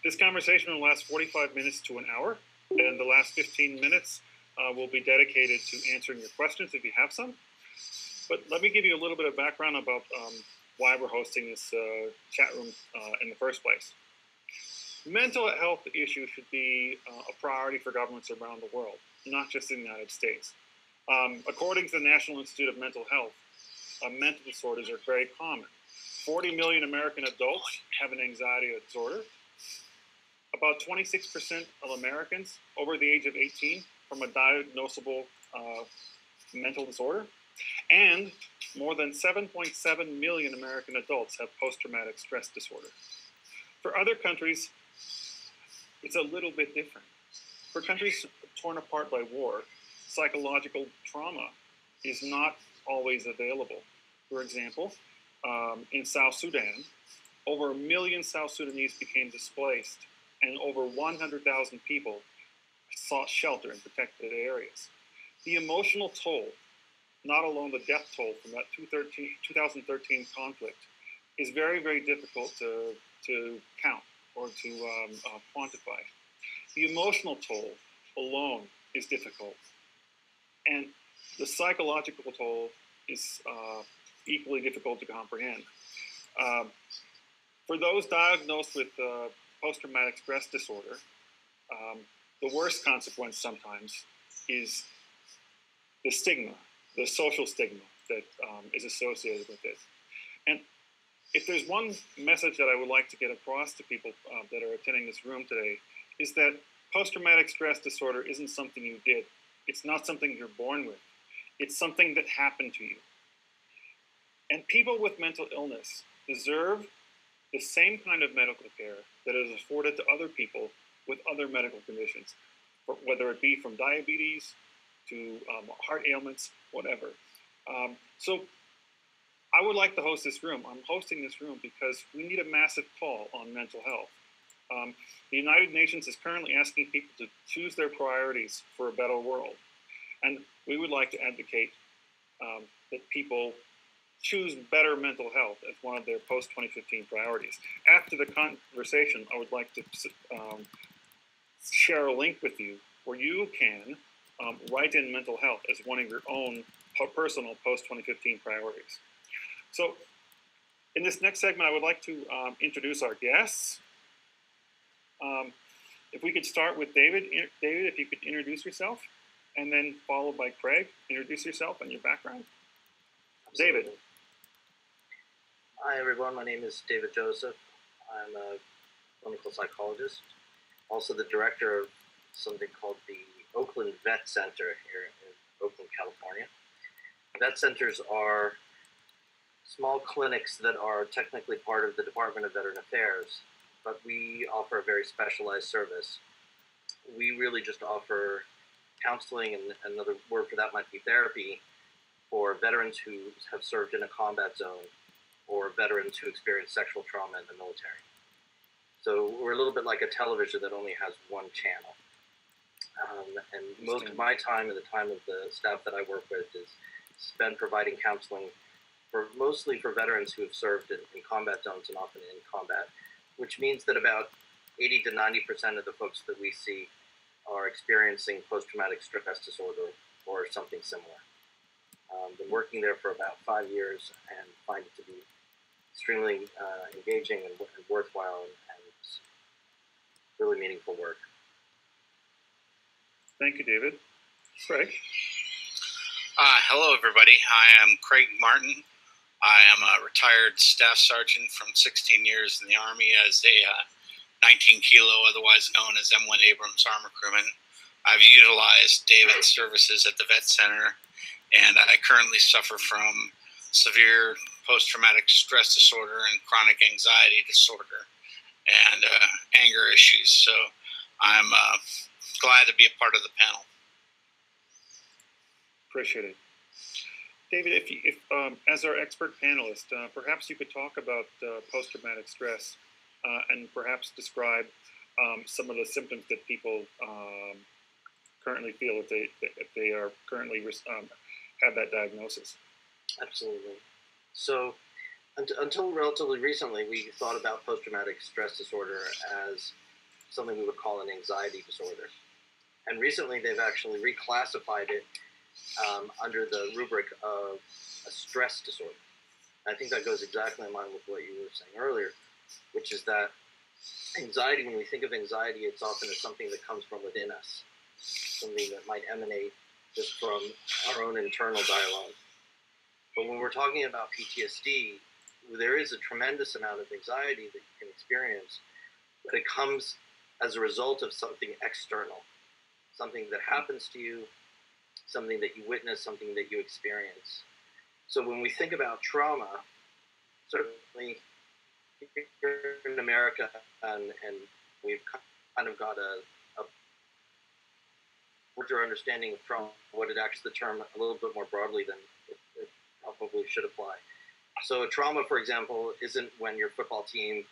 This conversation will last 45 minutes to an hour, and the last 15 minutes will be dedicated to answering your questions if you have some. But let me give you a little bit of background about why we're hosting this chat room in the first place. Mental health issues should be a priority for governments around the world, not just in the United States. According to the National Institute of Mental Health, mental disorders are very common. 40 million American adults have an anxiety disorder. About 26% of Americans over the age of 18 from a diagnosable mental disorder, and more than 7.7 million American adults have post-traumatic stress disorder. For other countries, it's a little bit different. For countries torn apart by war, psychological trauma is not always available. For example, in South Sudan, over 1 million South Sudanese became displaced, and over 100,000 people sought shelter in protected areas. The emotional toll, not alone the death toll from that 2013 conflict, is very, very difficult to count or to quantify. The emotional toll alone is difficult, and the psychological toll is equally difficult to comprehend. For those diagnosed with post-traumatic stress disorder, the worst consequence sometimes is the stigma, the social stigma that is associated with it. And if there's one message that I would like to get across to people that are attending this room today, is that post-traumatic stress disorder isn't something you did. It's not something you're born with. It's something that happened to you. And people with mental illness deserve the same kind of medical care that is afforded to other people with other medical conditions, whether it be from diabetes to heart ailments, whatever. So I would like to host this room. I'm hosting this room because we need a massive call on mental health. The United Nations is currently asking people to choose their priorities for a better world. And we would like to advocate that people choose better mental health as one of their post-2015 priorities. After the conversation, I would like to share a link with you where you can write in mental health as one of your own personal post-2015 priorities. So in this next segment, I would like to introduce our guests. If we could start with David. David, if you could introduce yourself, and then followed by Craig. Introduce yourself and your background. Absolutely. David. Hi, everyone. My name is David Joseph. I'm a clinical psychologist, also the director of something called the Oakland Vet Center here in Oakland, California. Vet centers are small clinics that are technically part of the Department of Veteran Affairs, but we offer a very specialized service. We really just offer counseling, and another word for that might be therapy, for veterans who have served in a combat zone or veterans who experience sexual trauma in the military. So we're a little bit like a television that only has one channel. And most of my time and the time of the staff that I work with is spent providing counseling mostly for veterans who have served in combat zones and often in combat, which means that about 80 to 90% of the folks that we see are experiencing post-traumatic stress disorder or something similar. Been working there for about 5 years and find it to be extremely engaging and worthwhile and really meaningful work. Thank you, David. Craig. Hello, everybody. I am Craig Martin. I am a retired staff sergeant from 16 years in the Army as a 19 kilo, otherwise known as M1 Abrams Armor Crewman. I've utilized David's services at the Vet Center, and I currently suffer from severe post-traumatic stress disorder and chronic anxiety disorder and anger issues. So I'm glad to be a part of the panel. Appreciate it. David, if as our expert panelist, perhaps you could talk about post-traumatic stress and perhaps describe some of the symptoms that people currently feel if they are currently have that diagnosis. Absolutely. So until relatively recently, we thought about post-traumatic stress disorder as something we would call an anxiety disorder. And recently they've actually reclassified it under the rubric of a stress disorder. I think that goes exactly in line with what you were saying earlier, which is that anxiety, when we think of anxiety, it's often as something that comes from within us, something that might emanate just from our own internal dialogue. But when we're talking about PTSD, there is a tremendous amount of anxiety that you can experience, but it comes as a result of something external, something that happens to you, something that you witness, something that you experience. So when we think about trauma, certainly here in America, and we've kind of got a larger understanding of trauma, what it actually, the term a little bit more broadly than it probably should apply. So a trauma, for example, isn't when your football team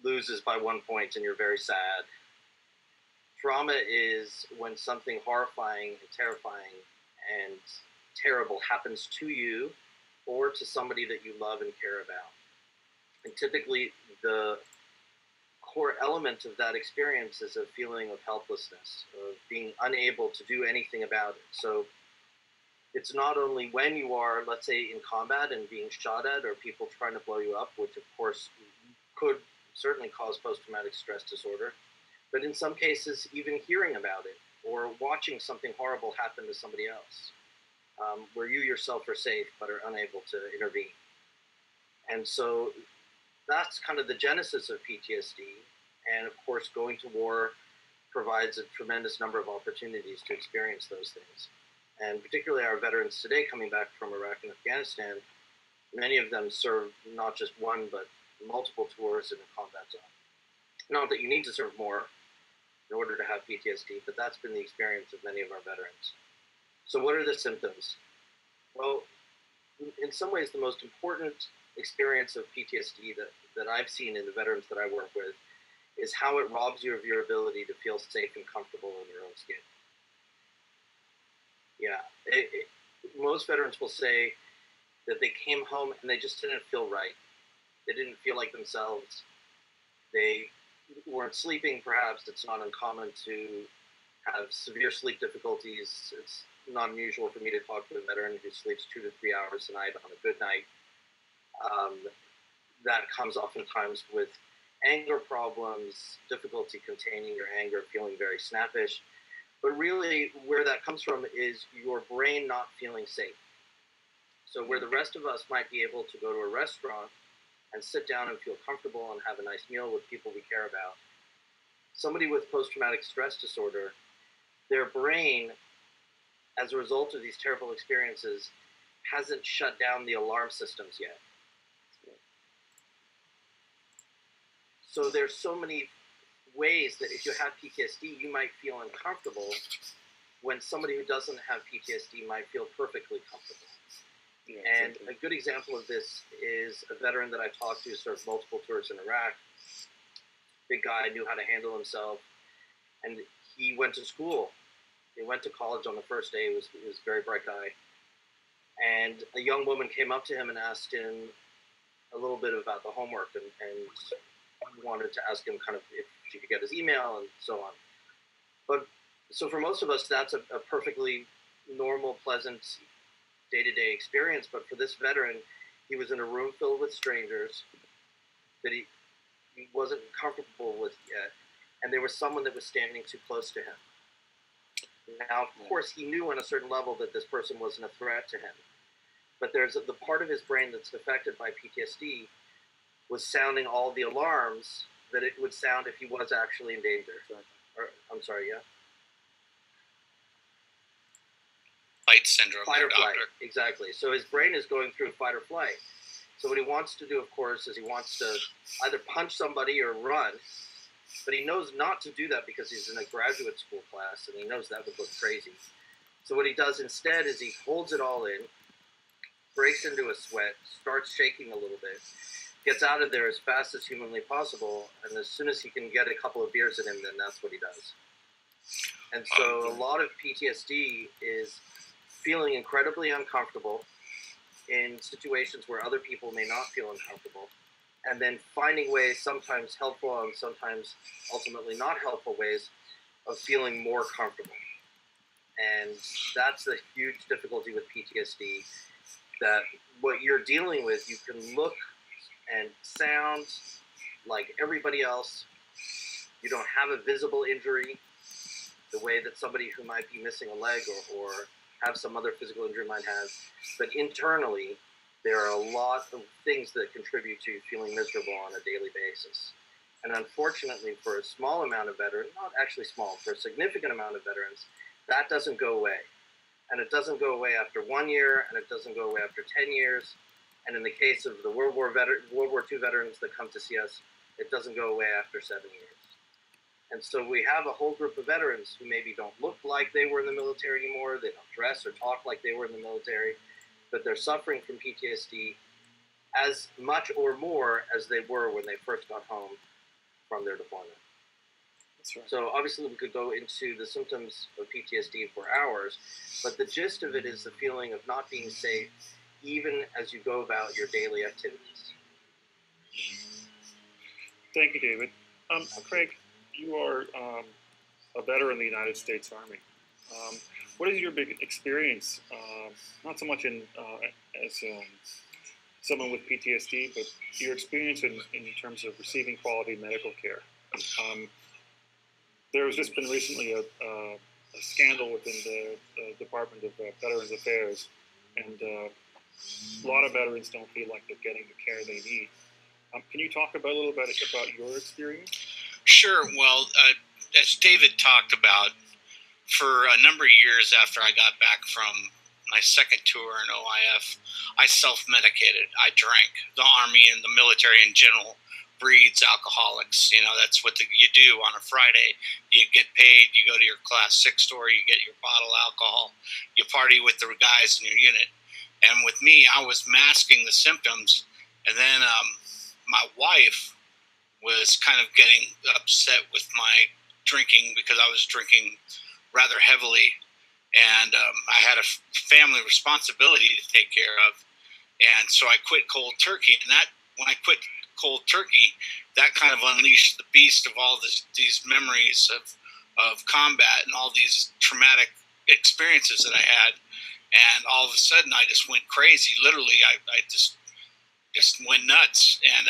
loses by 1 point and you're very sad. Trauma is when something horrifying and terrifying and terrible happens to you or to somebody that you love and care about. And typically the core element of that experience is a feeling of helplessness, of being unable to do anything about it. So it's not only when you are, let's say, in combat and being shot at, or people trying to blow you up, which of course could certainly cause post-traumatic stress disorder, but in some cases, even hearing about it or watching something horrible happen to somebody else, where you yourself are safe but are unable to intervene. And so that's kind of the genesis of PTSD. And of course, going to war provides a tremendous number of opportunities to experience those things. And particularly our veterans today coming back from Iraq and Afghanistan, many of them serve not just one, but multiple tours in a combat zone. Not that you need to serve more in order to have PTSD, but that's been the experience of many of our veterans. So what are the symptoms? Well, in some ways, the most important experience of PTSD that I've seen in the veterans that I work with is how it robs you of your ability to feel safe and comfortable in your own skin. Yeah, most veterans will say that they came home and they just didn't feel right. They didn't feel like themselves. They weren't sleeping, perhaps. It's not uncommon to have severe sleep difficulties. It's not unusual for me to talk to a veteran who sleeps 2 to 3 hours a night on a good night. That comes oftentimes with anger problems, difficulty containing your anger, feeling very snappish. But really, where that comes from is your brain not feeling safe. So where the rest of us might be able to go to a restaurant and sit down and feel comfortable and have a nice meal with people we care about, somebody with post-traumatic stress disorder, their brain, as a result of these terrible experiences, hasn't shut down the alarm systems yet. So there's so many ways that if you have PTSD, you might feel uncomfortable when somebody who doesn't have PTSD might feel perfectly comfortable. Yeah, and exactly. A good example of this is a veteran that I talked to, served multiple tours in Iraq. Big guy, knew how to handle himself, and he went to school. He went to college on the first day. He was a very bright guy. And a young woman came up to him and asked him a little bit about the homework and wanted to ask him kind of if she could get his email and so on. But so for most of us, that's a perfectly normal, pleasant day-to-day experience. But for this veteran, he was in a room filled with strangers that he wasn't comfortable with yet. And there was someone that was standing too close to him. Now, of course, he knew on a certain level that this person wasn't a threat to him. But there's the part of his brain that's affected by PTSD was sounding all the alarms that it would sound if he was actually in danger. Or, I'm sorry, yeah? Fight syndrome. Fight or flight, exactly. So his brain is going through fight or flight. So what he wants to do, of course, is he wants to either punch somebody or run, but he knows not to do that because he's in a graduate school class, and he knows that would look crazy. So what he does instead is he holds it all in, breaks into a sweat, starts shaking a little bit, gets out of there as fast as humanly possible, and as soon as he can get a couple of beers in him, then that's what he does. And so a lot of PTSD is feeling incredibly uncomfortable in situations where other people may not feel uncomfortable, and then finding ways, sometimes helpful and sometimes ultimately not helpful ways, of feeling more comfortable. And that's the huge difficulty with PTSD, that what you're dealing with, you can look and sound like everybody else. You don't have a visible injury the way that somebody who might be missing a leg or have some other physical injury might have. But internally, there are a lot of things that contribute to feeling miserable on a daily basis. And unfortunately, for a small amount of veterans, not actually small, for a significant amount of veterans, that doesn't go away. And it doesn't go away after 1 year, and it doesn't go away after 10 years. And in the case of the World War II veterans that come to see us, it doesn't go away after 7 years. And so we have a whole group of veterans who maybe don't look like they were in the military anymore, they don't dress or talk like they were in the military, but they're suffering from PTSD as much or more as they were when they first got home from their deployment. That's right. So obviously we could go into the symptoms of PTSD for hours, but the gist of it is the feeling of not being safe even as you go about your daily activities. Thank you, David. Craig, you are a veteran in the United States Army. What is your big experience, not so much as someone with PTSD, but your experience in terms of receiving quality medical care? There has just been recently a scandal within the Department of Veterans Affairs, and a lot of veterans don't feel like they're getting the care they need. Can you talk a little bit about your experience? Sure. Well, as David talked about, for a number of years after I got back from my second tour in OIF, I self-medicated. I drank. The Army and the military in general breeds alcoholics. You know, that's what you do on a Friday. You get paid, you go to your Class 6 store, you get your bottle of alcohol, you party with the guys in your unit. And with me, I was masking the symptoms. And then my wife was kind of getting upset with my drinking because I was drinking rather heavily. And I had a family responsibility to take care of. And so I quit cold turkey. And that, when I quit cold turkey, that kind of unleashed the beast of all these memories of combat and all these traumatic experiences that I had. And all of a sudden, I just went crazy. Literally, I just went nuts. And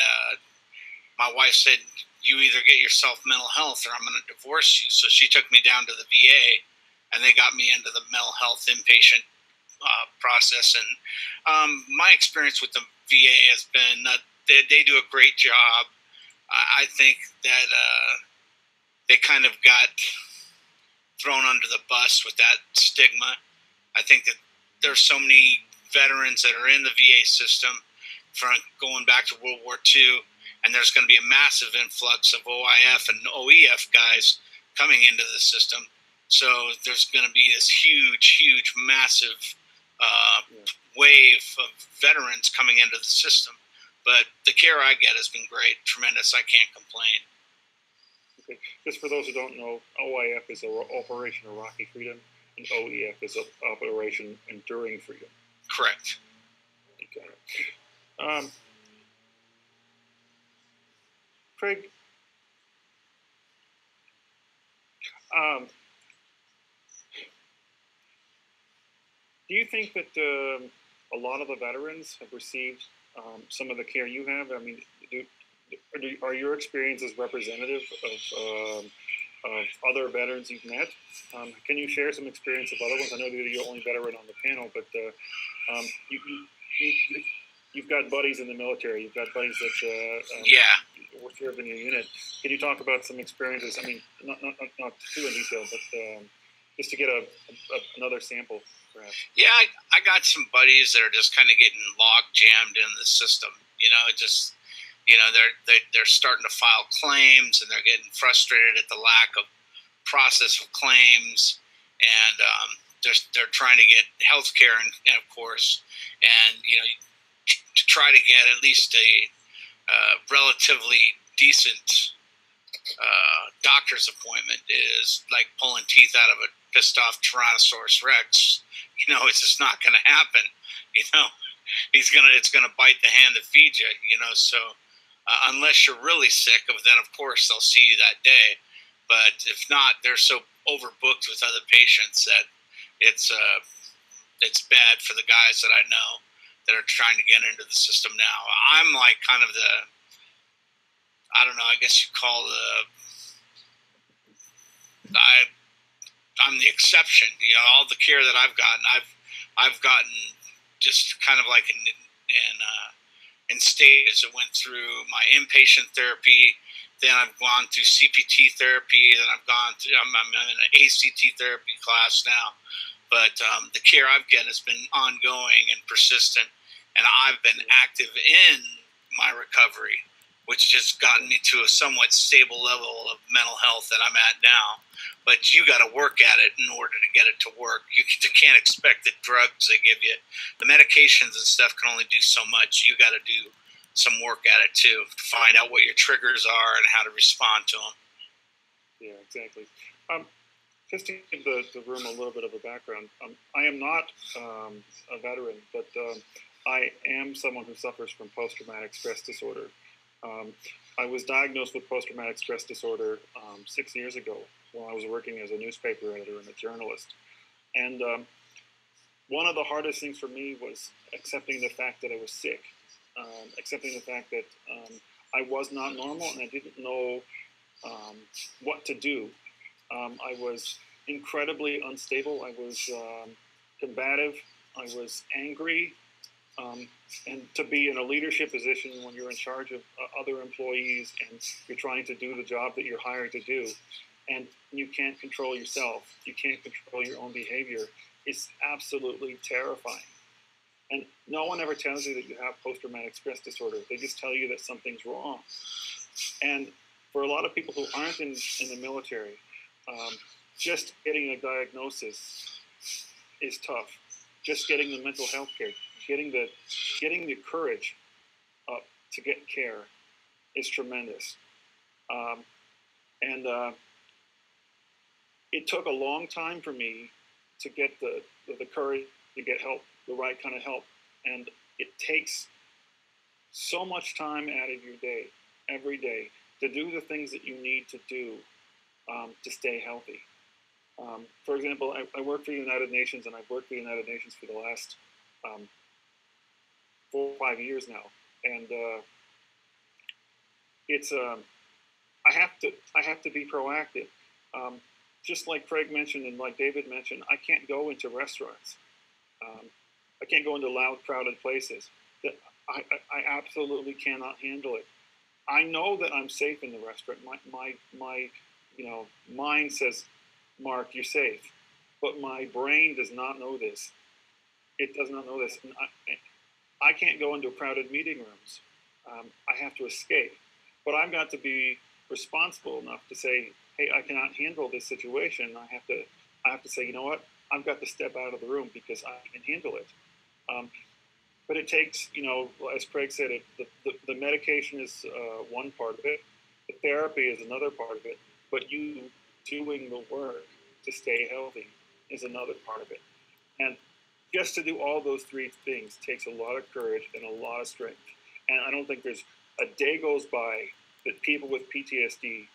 my wife said, "You either get yourself mental health or I'm going to divorce you." So she took me down to the VA, and they got me into the mental health inpatient process. And my experience with the VA has been that they do a great job. I think that they kind of got thrown under the bus with that stigma. I think that there's so many veterans that are in the VA system from going back to World War II, and there's going to be a massive influx of OIF and OEF guys coming into the system. So there's going to be this huge, massive wave of veterans coming into the system. But the care I get has been great, tremendous. I can't complain. Okay. Just for those who don't know, OIF is Operation Iraqi Freedom, and OEF is Operation Enduring Freedom. Correct. Okay. Craig, do you think that a lot of the veterans have received some of the care you have? I mean, are your experiences representative of other veterans you've met? Can you share some experience of other ones? I know that you're the only veteran on the panel, but you've got buddies in the military. You've got buddies that were served in your unit. Can you talk about some experiences? I mean, not too in detail, but just to get another sample, perhaps. Yeah, I got some buddies that are just kind of getting log jammed in the system. You know, just, you know, they're starting to file claims, and they're getting frustrated at the lack of process of claims, and they're trying to get health care, and of course, and you know, to try to get at least a relatively decent doctor's appointment is like pulling teeth out of a pissed off Tyrannosaurus Rex. You know, it's just not going to happen. You know, it's gonna bite the hand that feeds you. You know, so unless you're really sick. Then of course they'll see you that day. But if not, they're so overbooked with other patients that it's bad for the guys that I know that are trying to get into the system now. I'm like kind of I don't know, I guess you call I'm the exception. All the care that I've gotten, I've gotten just kind of like in stages. It went through my inpatient therapy, then I've gone through CPT therapy, then I've gone through, I'm in an ACT therapy class now. But the care I've gotten has been ongoing and persistent, and I've been active in my recovery, which has gotten me to a somewhat stable level of mental health that I'm at now. But you got to work at it in order to get it to work. You can't expect the drugs they give you. The medications and stuff can only do so much. You got to do some work at it too to find out what your triggers are and how to respond to them. Yeah, exactly. Just to give the room a little bit of a background, I am not a veteran, but I am someone who suffers from post-traumatic stress disorder. I was diagnosed with post-traumatic stress disorder 6 years ago when I was working as a newspaper editor and a journalist. And one of the hardest things for me was accepting the fact that I was sick, accepting the fact that I was not normal and I didn't know what to do. I was incredibly unstable. I was combative. I was angry. And to be in a leadership position when you're in charge of other employees and you're trying to do the job that you're hired to do, and you can't control yourself, you can't control your own behavior, it's absolutely terrifying. And no one ever tells you that you have post-traumatic stress disorder. They just tell you that something's wrong. And for a lot of people who aren't in the military, just getting a diagnosis is tough. Just getting the mental health care, getting the courage up to get care is tremendous. And it took a long time for me to get the courage to get help, the right kind of help. And it takes so much time out of your day, every day, to do the things that you need to do to stay healthy. For example, I work for the United Nations, and I've worked for the United Nations for the last 4 or 5 years now, and it's I have to be proactive. Just like Craig mentioned and like David mentioned, I can't go into restaurants. I can't go into loud, crowded places. That I absolutely cannot handle it. I know that I'm safe in the restaurant. My mind says, Mark, you're safe. But my brain does not know this. It does not know this. And I can't go into crowded meeting rooms. I have to escape. But I've got to be responsible enough to say, hey, I cannot handle this situation. I have to say, you know what? I've got to step out of the room because I can handle it. But it takes, as Craig said, the medication is one part of it. The therapy is another part of it. But you doing the work to stay healthy is another part of it. And just to do all those three things takes a lot of courage and a lot of strength. And I don't think there's a day goes by that people with PTSD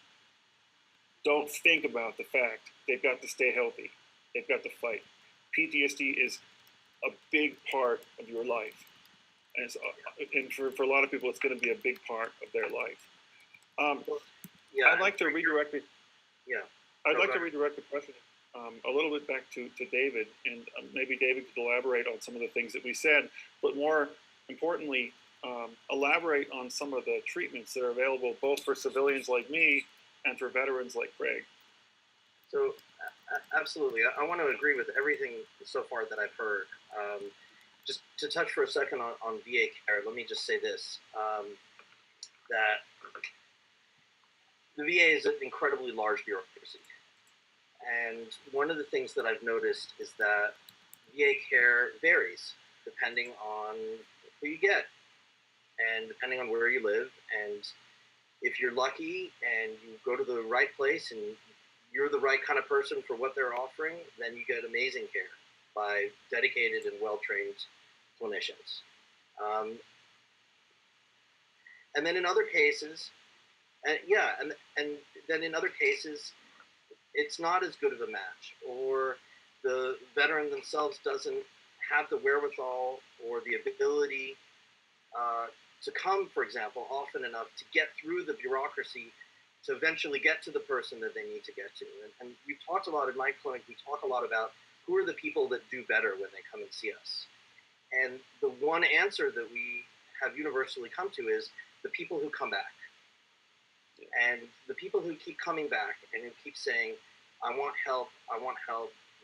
don't think about the fact they've got to stay healthy. They've got to fight. PTSD is a big part of your life. And for a lot of people, it's going to be a big part of their life. I'd like to redirect it. Yeah. I'd like to redirect the question a little bit back to David, and maybe David could elaborate on some of the things that we said, but more importantly, elaborate on some of the treatments that are available both for civilians like me and for veterans like Craig. So, absolutely. I want to agree with everything so far that I've heard. Just to touch for a second on VA care, let me just say this, that the VA is an incredibly large bureaucracy. And one of the things that I've noticed is that VA care varies depending on who you get and depending on where you live. And if you're lucky and you go to the right place and you're the right kind of person for what they're offering, then you get amazing care by dedicated and well-trained clinicians. And then in other cases, and then in other cases, it's not as good of a match, or the veteran themselves doesn't have the wherewithal or the ability to come, for example, often enough to get through the bureaucracy to eventually get to the person that they need to get to. And we've talked a lot in my clinic, we talk a lot about who are the people that do better when they come and see us. And the one answer that we have universally come to is the people who come back. And the people who keep coming back and who keep saying, I want help,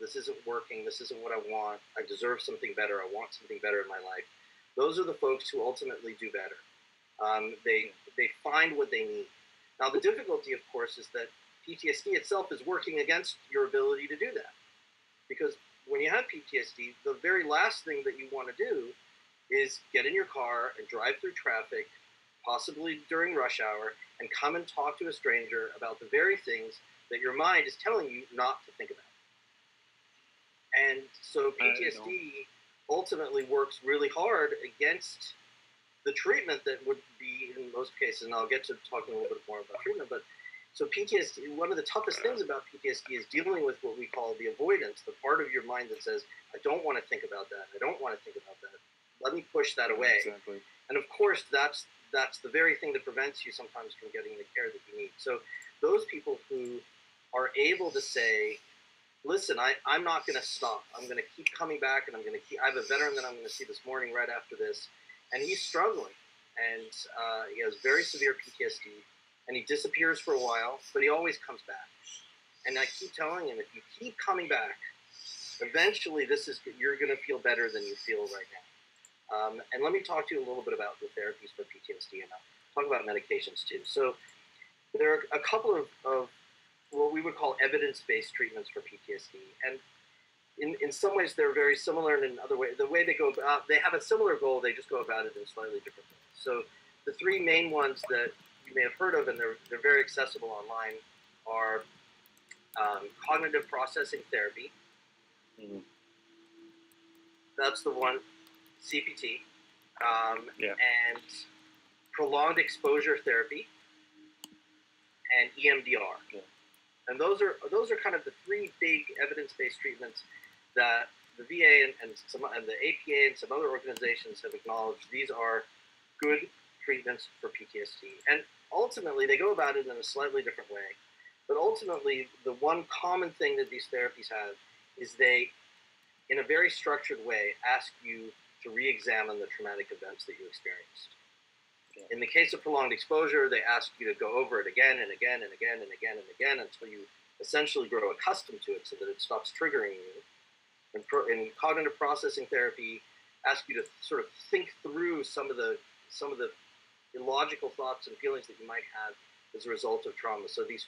this isn't working, this isn't what I want, I deserve something better, I want something better in my life. Those are the folks who ultimately do better. They find what they need. Now, the difficulty, of course, is that PTSD itself is working against your ability to do that. Because when you have PTSD, the very last thing that you want to do is get in your car and drive through traffic, possibly during rush hour, and come and talk to a stranger about the very things that your mind is telling you not to think about. And so PTSD ultimately works really hard against the treatment that would be, in most cases, and I'll get to talking a little bit more about treatment, but so PTSD, one of the toughest things about PTSD is dealing with what we call the avoidance, the part of your mind that says, I don't want to think about that, I don't want to think about that, let me push that away. Exactly. And of course, that's the very thing that prevents you sometimes from getting the care that you need. So those people who are able to say, listen, I'm not going to stop. I'm going to keep coming back, and I have a veteran that I'm going to see this morning right after this, and he's struggling, and he has very severe PTSD, and he disappears for a while, but he always comes back. And I keep telling him, if you keep coming back, eventually you're going to feel better than you feel right now. And let me talk to you a little bit about the therapies for PTSD, and I'll talk about medications too. So there are a couple of what we would call evidence-based treatments for PTSD. And in some ways, they're very similar, and in other ways, the way they go about, they have a similar goal, they just go about it in slightly different ways. So the three main ones that you may have heard of, and they're very accessible online, are cognitive processing therapy. Mm-hmm. That's the one, CPT, Yeah. and prolonged exposure therapy, and EMDR. Yeah. And those are kind of the three big evidence-based treatments that the VA and the APA and some other organizations have acknowledged. These are good treatments for PTSD. And ultimately, they go about it in a slightly different way. But ultimately, the one common thing that these therapies have is they, in a very structured way, ask you to re-examine the traumatic events that you experienced. In the case of prolonged exposure, they ask you to go over it again and again and again and again and again until you essentially grow accustomed to it so that it stops triggering you. In cognitive processing therapy, ask you to sort of think through some of the illogical thoughts and feelings that you might have as a result of trauma. So these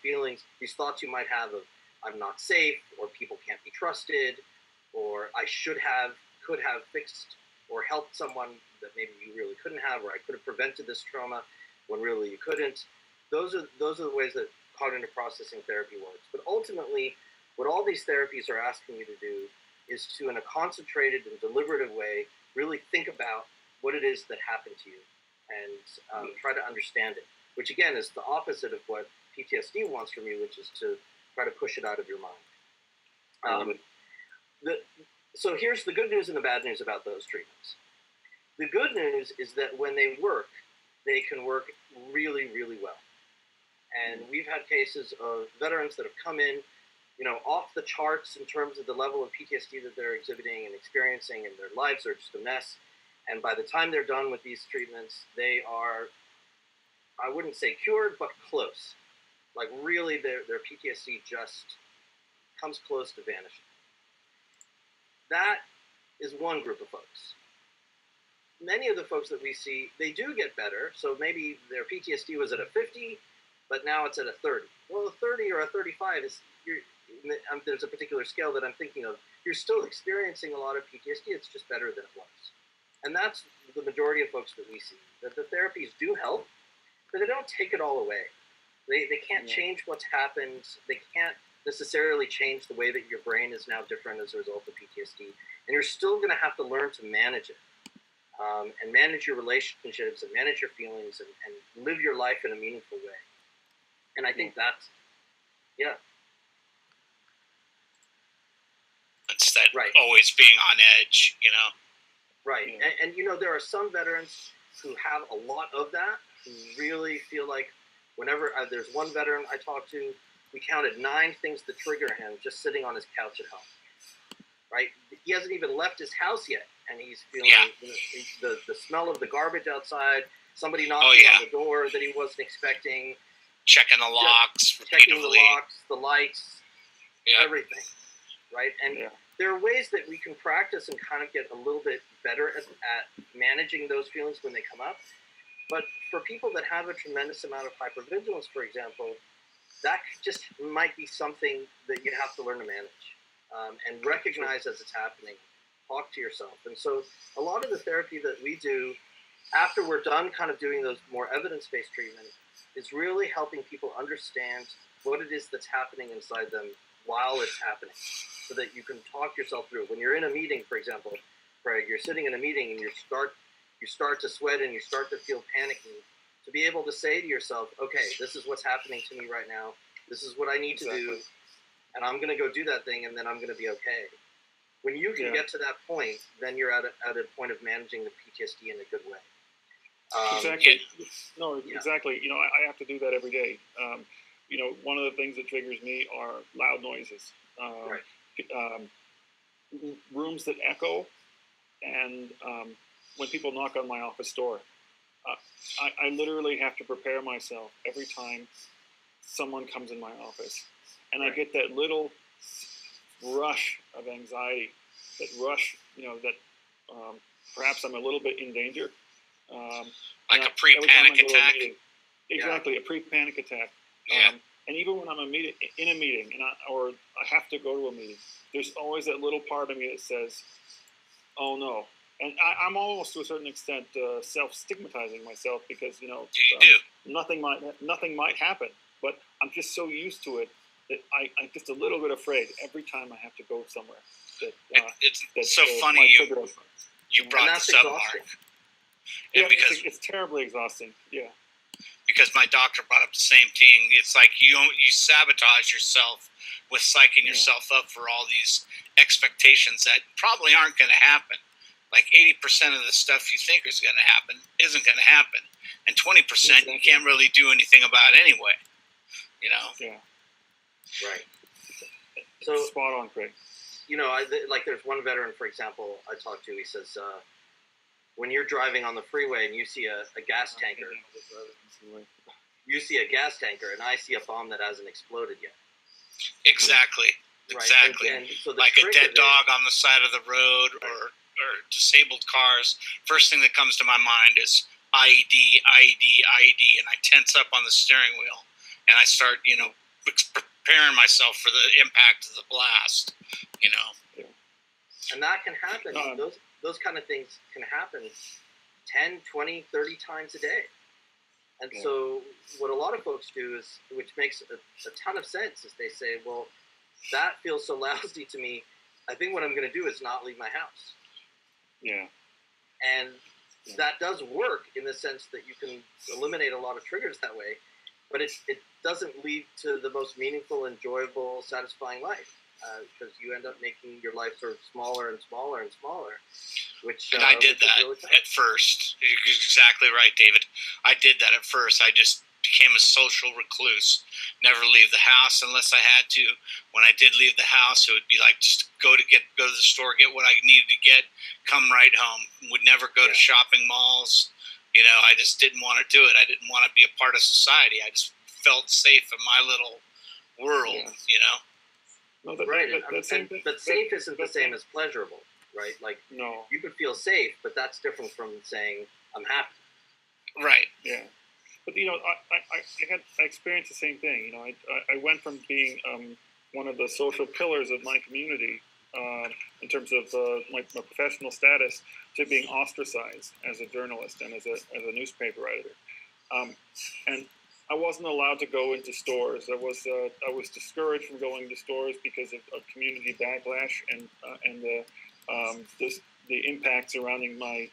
thoughts you might have of I'm not safe, or people can't be trusted, or I could have fixed or helped someone that maybe you really couldn't have, or I could have prevented this trauma when really you couldn't. Those are the ways that cognitive processing therapy works. But ultimately, what all these therapies are asking you to do is to, in a concentrated and deliberative way, really think about what it is that happened to you and try to understand it, which again is the opposite of what PTSD wants from you, which is to try to push it out of your mind. So here's the good news and the bad news about those treatments. The good news is that when they work, they can work really, really well. And we've had cases of veterans that have come in, off the charts in terms of the level of PTSD that they're exhibiting and experiencing, and their lives are just a mess. And by the time they're done with these treatments, they are, I wouldn't say cured, but close. Like really, their PTSD just comes close to vanishing. That is one group of folks. Many of the folks that we see, they do get better. So maybe their PTSD was at a 50, but now it's at a 30. Well, a 30 or a 35 is, there's a particular scale that I'm thinking of. You're still experiencing a lot of PTSD. It's just better than it was. And that's the majority of folks that we see. That the therapies do help, but they don't take it all away. They can't change what's happened. They can't necessarily change the way that your brain is now different as a result of PTSD. And you're still going to have to learn to manage it. and manage your relationships and manage your feelings and live your life in a meaningful way. And I think that's, It's that right. always being on edge, you know? Right. Yeah. And you know, there are some veterans who have a lot of that, who really feel like whenever there's one veteran I talked to, we counted 9 things that trigger him just sitting on his couch at home. Right? He hasn't even left his house yet, and he's feeling the smell of the garbage outside, somebody knocking on the door that he wasn't expecting, checking the locks checking repeatedly. the locks, the lights, everything. Right? And there are ways that we can practice and kind of get a little bit better at managing those feelings when they come up. But for people that have a tremendous amount of hypervigilance, for example, that just might be something that you have to learn to manage and recognize as it's happening. Talk to yourself. And so a lot of the therapy that we do after we're done kind of doing those more evidence-based treatment is really helping people understand what it is that's happening inside them while it's happening, so that you can talk yourself through. When you're in a meeting, for example, Craig, you're sitting in a meeting and you start to sweat and you start to feel panicky, to be able to say to yourself, okay, this is what's happening to me right now. This is what I need to do. And I'm going to go do that thing, and then I'm going to be okay. When you can get to that point, then you're at a point of managing the PTSD in a good way. Exactly. Exactly. You know, I have to do that every day. You know, one of the things that triggers me are loud noises. Rooms that echo, and when people knock on my office door. I literally have to prepare myself every time someone comes in my office. And I get that little rush of anxiety, that rush, you know, that perhaps I'm a little bit in danger. Like a pre-panic attack? Exactly, a pre-panic attack. Yeah. And even when I'm in a meeting, or I have to go to a meeting, there's always that little part of me that says, oh no. And I'm almost to a certain extent self-stigmatizing myself because, you know, nothing might happen. But I'm just so used to it that I'm just a little bit afraid every time I have to go somewhere. It's so funny you brought this up, Mark. Yeah, because it's terribly exhausting. Yeah. Because my doctor brought up the same thing. It's like you sabotage yourself with psyching yourself up for all these expectations that probably aren't going to happen. Like 80% of the stuff you think is going to happen isn't going to happen. And 20% you can't really do anything about anyway. You know? Yeah. Right. So spot on, Craig. You know, like there's one veteran, for example, I talked to. He says, when you're driving on the freeway and you see a gas tanker, and I see a bomb that hasn't exploded yet. Exactly. Right. Exactly. And so like a dead dog on the side of the road, or disabled cars. First thing that comes to my mind is IED, and I tense up on the steering wheel, and I start, you know, preparing myself for the impact of the blast, you know. Yeah. And that can happen. Those kind of things can happen 10, 20, 30 times a day. And so what a lot of folks do is, which makes a ton of sense, is they say, well, that feels so lousy to me. I think what I'm going to do is not leave my house. Yeah. And that does work in the sense that you can eliminate a lot of triggers that way, but it doesn't lead to the most meaningful, enjoyable, satisfying life, because you end up making your life sort of smaller and smaller and smaller. And I did that really at first. You're exactly right, David. I did that at first. I just became a social recluse. Never leave the house unless I had to. When I did leave the house, it would be like just go to the store, get what I needed to get, come right home. Would never go to shopping malls. You know, I just didn't want to do it. I didn't want to be a part of society. I just felt safe in my little world, you know. No, but safe isn't the same as pleasurable, right? Like, no, you could feel safe, but that's different from saying I'm happy. Right. Yeah. But you know, I experienced the same thing. You know, I went from being one of the social pillars of my community in terms of my professional status to being ostracized as a journalist and as a newspaper editor. And I wasn't allowed to go into stores. I was discouraged from going to stores because of community backlash and the impact surrounding my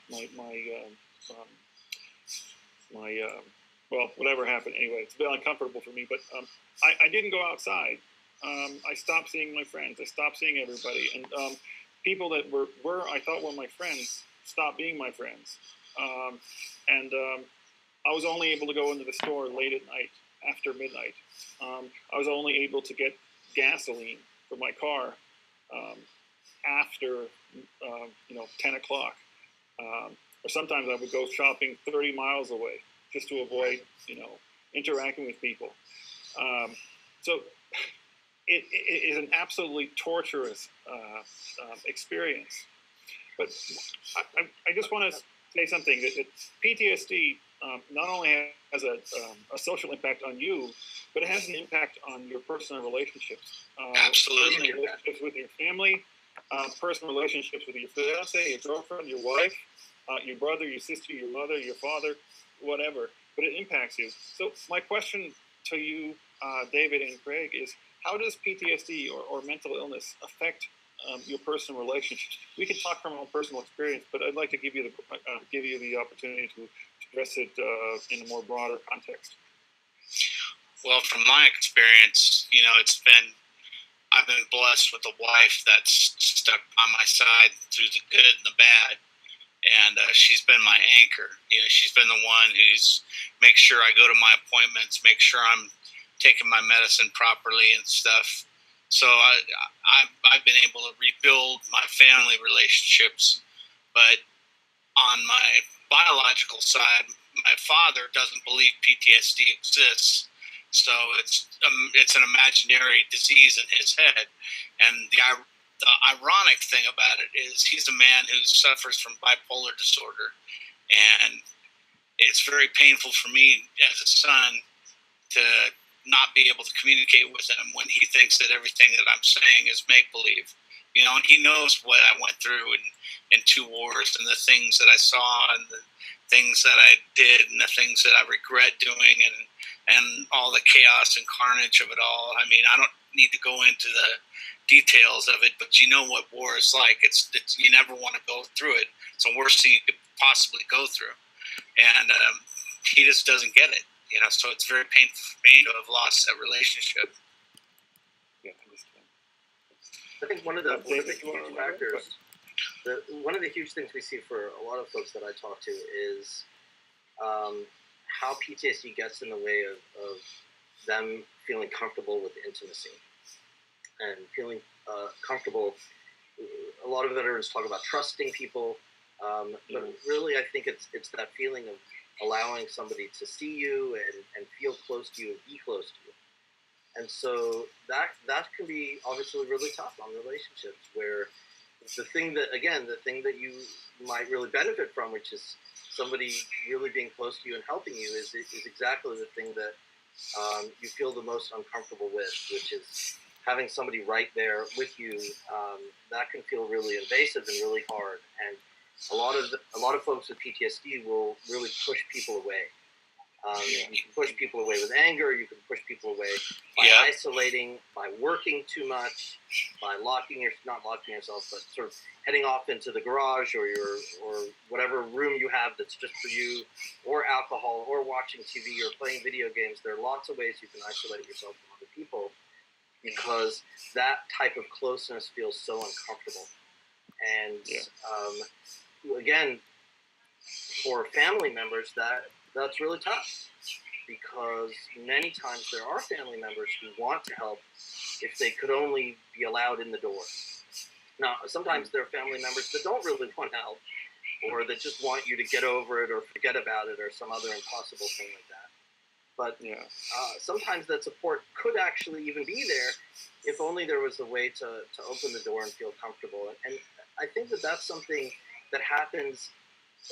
well, whatever happened. Anyway, it's been uncomfortable for me. But I didn't go outside. I stopped seeing my friends. I stopped seeing everybody, and people that were I thought were my friends stopped being my friends. And I was only able to go into the store late at night, after midnight. I was only able to get gasoline for my car after 10 o'clock. Or sometimes I would go shopping 30 miles away just to avoid interacting with people. So it is an absolutely torturous experience. But I just want to say something that PTSD not only has a social impact on you, but it has an impact on your personal relationships. Absolutely. Personal relationships with your family, personal relationships with your fiance, your girlfriend, your wife, your brother, your sister, your mother, your father, whatever. But it impacts you. So my question to you, David and Craig, is how does PTSD or mental illness affect your personal relationships? We can talk from our own personal experience, but I'd like to give you the opportunity to address it in a more broader context. Well, from my experience, I've been blessed with a wife that's stuck by my side through the good and the bad. And she's been my anchor. She's been the one who's make sure I go to my appointments, make sure I'm taking my medicine properly and stuff. So I've been able to rebuild my family relationships. But on my biological side, my father doesn't believe PTSD exists. So it's an imaginary disease in his head. And the ironic thing about it is he's a man who suffers from bipolar disorder. And it's very painful for me as a son to not be able to communicate with him when he thinks that everything that I'm saying is make-believe. And he knows what I went through in 2 wars and the things that I saw and the things that I did and the things that I regret doing and all the chaos and carnage of it all. I mean, I don't need to go into the details of it, but you know what war is like. It's you never want to go through it. It's the worst thing you could possibly go through. And he just doesn't get it. So it's very painful for me to have lost that relationship. Yeah, I understand. I think one of the huge factors, one of the huge things we see for a lot of folks that I talk to is how PTSD gets in the way of them feeling comfortable with intimacy and feeling comfortable. A lot of veterans talk about trusting people, but really I think it's that feeling of allowing somebody to see you and feel close to you and be close to you. And so that can be obviously really tough on relationships, where the thing that you might really benefit from, which is somebody really being close to you and helping you, is exactly the thing that you feel the most uncomfortable with, which is having somebody right there with you. That can feel really invasive and really hard. And a lot of folks with PTSD will really push people away. You can push people away with anger. You can push people away by isolating, by working too much, by not locking yourself, but sort of heading off into the garage or whatever room you have that's just for you, or alcohol, or watching TV, or playing video games. There are lots of ways you can isolate yourself from other people because that type of closeness feels so uncomfortable. And again, for family members, that's really tough, because many times there are family members who want to help if they could only be allowed in the door. Now, sometimes there are family members that don't really want to help, or that just want you to get over it or forget about it or some other impossible thing like that. But sometimes that support could actually even be there if only there was a way to open the door and feel comfortable. And I think that's something that happens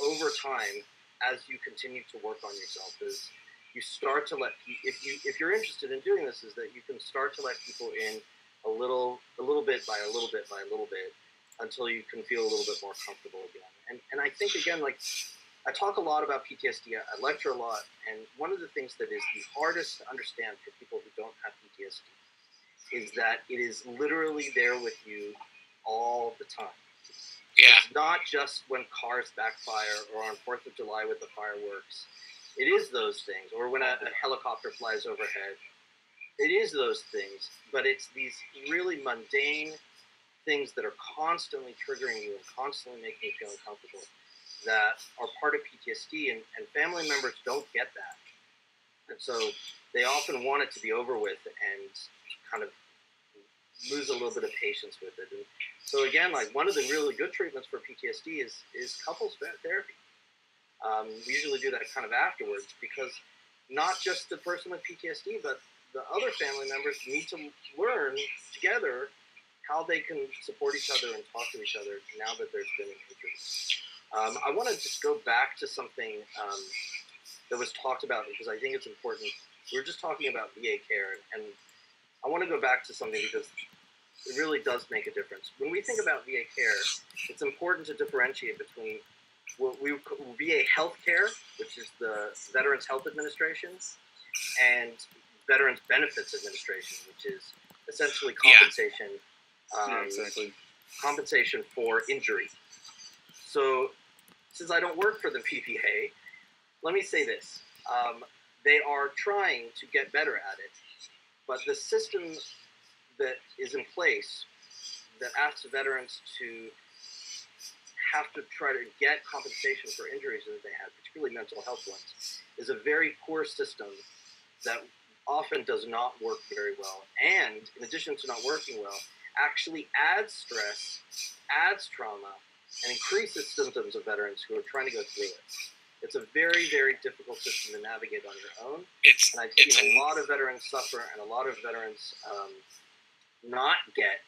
over time as you continue to work on yourself. Is you start to let if you're interested in doing this, is that you can start to let people in a little bit by a little bit by a little bit until you can feel a little bit more comfortable again. And I think, again, like, I talk a lot about PTSD. I lecture a lot, and one of the things that is the hardest to understand for people who don't have PTSD is that it is literally there with you all the time. Yeah. It's not just when cars backfire or on 4th of July with the fireworks. It is those things. Or when a helicopter flies overhead. It is those things. But it's these really mundane things that are constantly triggering you and constantly making you feel uncomfortable that are part of PTSD. And family members don't get that. And so they often want it to be over with and kind of lose a little bit of patience with it. And so again, like one of the really good treatments for PTSD is couples therapy. We usually do that kind of afterwards because not just the person with PTSD, but the other family members need to learn together how they can support each other and talk to each other now that there's been an injury. I want to just go back to something that was talked about because I think it's important. We were just talking about VA care, and I want to go back to something because it really does make a difference. When we think about VA care, it's important to differentiate between what we call VA health care, which is the Veterans Health Administration, and Veterans Benefits Administration, which is essentially compensation. Exactly. Compensation for injury. So, since I don't work for the VBA, let me say this. They are trying to get better at it, but the system that is in place that asks veterans to have to try to get compensation for injuries that they have, particularly mental health ones, is a very poor system that often does not work very well. And in addition to not working well, actually adds stress, adds trauma, and increases symptoms of veterans who are trying to go through it. It's a very, very difficult system to navigate on your own. And I've seen a lot of veterans suffer and a lot of veterans not get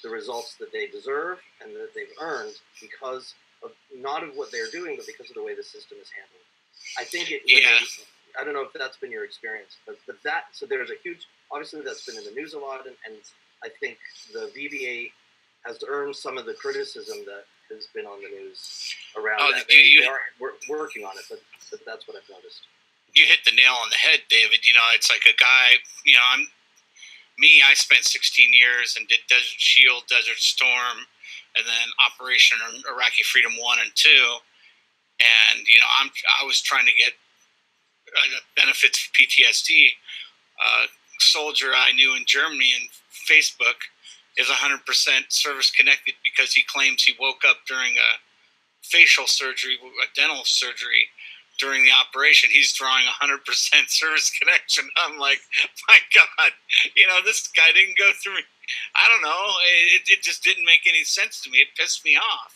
the results that they deserve and that they've earned because of not of what they're doing, but because of the way the system is handled. I think I don't know if that's been your experience, but so there's a huge, obviously that's been in the news a lot, and I think the VBA has earned some of the criticism that has been on the news around that. They are working on it, but that's what I've noticed. You hit the nail on the head, David. It's like a guy, I spent 16 years and did Desert Shield, Desert Storm, and then Operation Iraqi Freedom 1 and 2. And, I was trying to get benefits for PTSD. Soldier I knew in Germany and Facebook is 100% service connected because he claims he woke up during a facial surgery, a dental surgery during the operation. He's drawing 100% service connection. I'm like, my God, this guy didn't go through. I don't know. It just didn't make any sense to me. It pissed me off.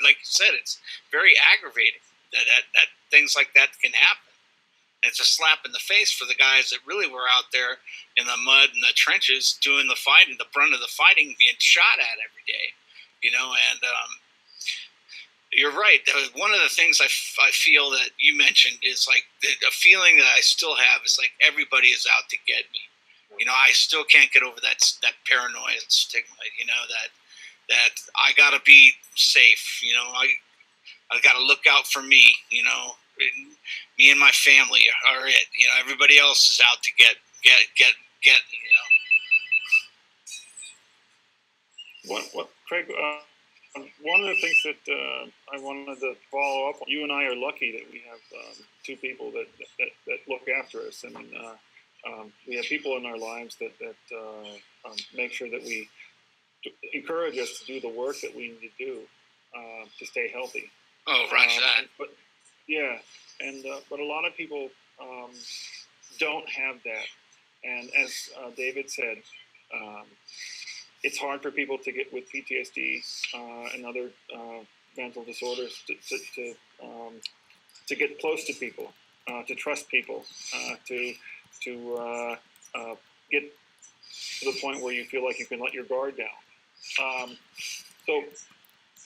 Like you said, it's very aggravating that things like that can happen. It's a slap in the face for the guys that really were out there in the mud and the trenches doing the fighting, the brunt of the fighting, being shot at every day, and you're right. One of the things I feel that you mentioned is like a feeling that I still have is like everybody is out to get me. I still can't get over that paranoia and stigma, that I got to be safe. I got to look out for me, me and my family are it. Everybody else is out to get. What, Craig? One of the things that I wanted to follow up on. You and I are lucky that we have two people that look after us. I mean, we have people in our lives that make sure that we encourage us to do the work that we need to do to stay healthy. Oh, roger that. But a lot of people don't have that, and as David said, it's hard for people to get with PTSD and other mental disorders to get close to people, to trust people, to get to the point where you feel like you can let your guard down. So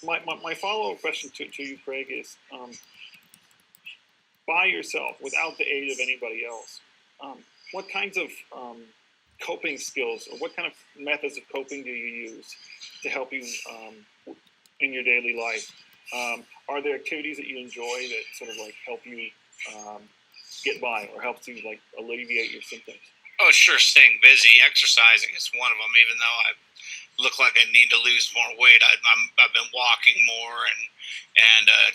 my follow-up question to you, Craig, is by yourself, without the aid of anybody else, what kinds of coping skills or what kind of methods of coping do you use to help you in your daily life? Are there activities that you enjoy that sort of like help you get by or help you like alleviate your symptoms? Oh, sure. Staying busy, exercising is one of them. Even though I've look like I need to lose more weight. I've been walking more and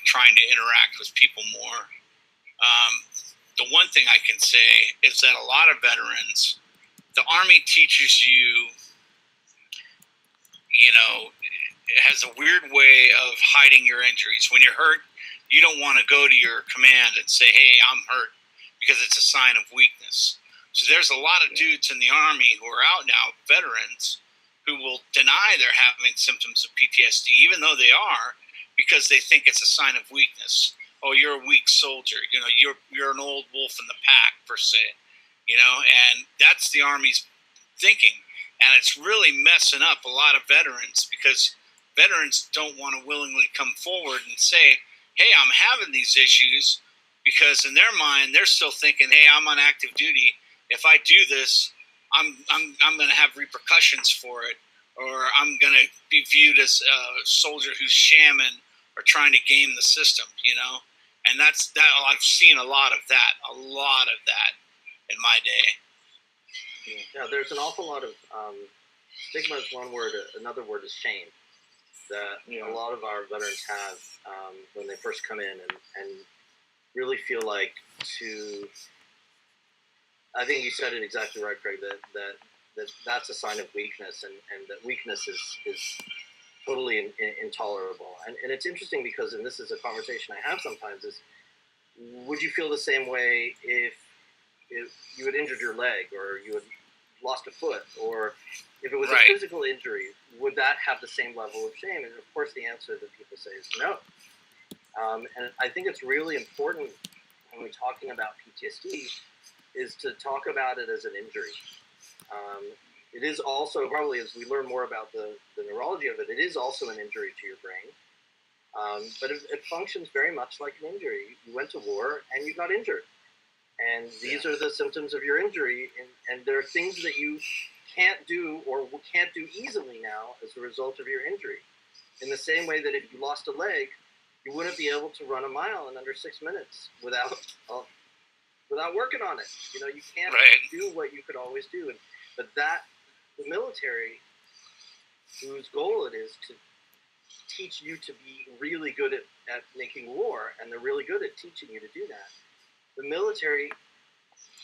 trying to interact with people more. The one thing I can say is that a lot of veterans, the Army teaches you, it has a weird way of hiding your injuries. When you're hurt, you don't want to go to your command and say, hey, I'm hurt, because it's a sign of weakness. So there's a lot of dudes in the Army who are out now, veterans, who will deny they're having symptoms of PTSD, even though they are, because they think it's a sign of weakness. Oh, you're a weak soldier. You're an old wolf in the pack, per se. And that's the Army's thinking. And it's really messing up a lot of veterans, because veterans don't want to willingly come forward and say, hey, I'm having these issues, because in their mind, they're still thinking, hey, I'm on active duty. If I do this, I'm going to have repercussions for it, or I'm going to be viewed as a soldier who's shamming or trying to game the system, And that's that. I've seen a lot of that in my day. Yeah, there's an awful lot of stigma is one word. Another word is shame that a lot of our veterans have when they first come in and really feel like I think you said it exactly right, Craig, that's a sign of weakness, and that weakness is totally intolerable. And it's interesting because, and this is a conversation I have sometimes, is would you feel the same way if you had injured your leg, or you had lost a foot, or if it was a physical injury, would that have the same level of shame? And of course the answer that people say is no. And I think it's really important when we're talking about PTSD is to talk about it as an injury. It is also, probably as we learn more about the neurology of it, it is also an injury to your brain. But it functions very much like an injury. You went to war and you got injured. And these are the symptoms of your injury. And there are things that you can't do or can't do easily now as a result of your injury. In the same way that if you lost a leg, you wouldn't be able to run a mile in under 6 minutes without working on it. You can't do what you could always do. But the military, whose goal it is to teach you to be really good at making war, and they're really good at teaching you to do that. The military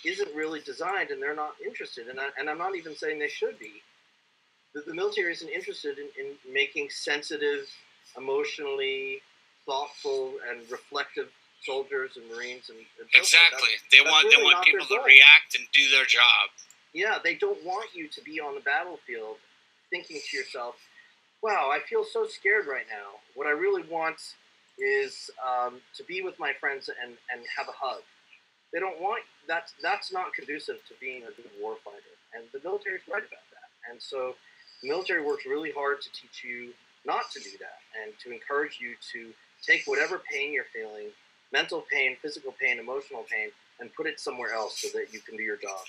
isn't really designed, and they're not interested, and I'm not even saying they should be. The military isn't interested in making sensitive, emotionally thoughtful, and reflective soldiers and Marines and exactly. They want people to react and do their job. Yeah, they don't want you to be on the battlefield thinking to yourself, wow, I feel so scared right now. What I really want is to be with my friends and have a hug. They don't want that. That's not conducive to being a good warfighter. And the military is right about that. And so the military works really hard to teach you not to do that, and to encourage you to take whatever pain you're feeling, mental pain, physical pain, emotional pain, and put it somewhere else so that you can do your job.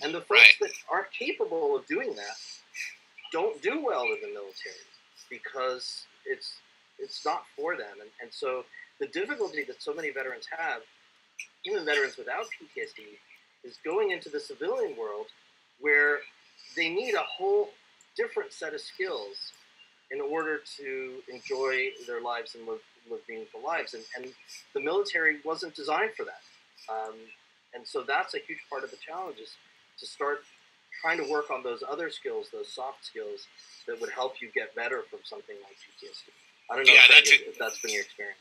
And the folks that aren't capable of doing that don't do well in the military, because it's not for them. And so the difficulty that so many veterans have, even veterans without PTSD, is going into the civilian world where they need a whole different set of skills in order to enjoy their lives and live meaningful lives. And the military wasn't designed for that. And so that's a huge part of the challenge, is to start trying to work on those other skills, those soft skills that would help you get better from something like PTSD. I don't know if that's been your experience.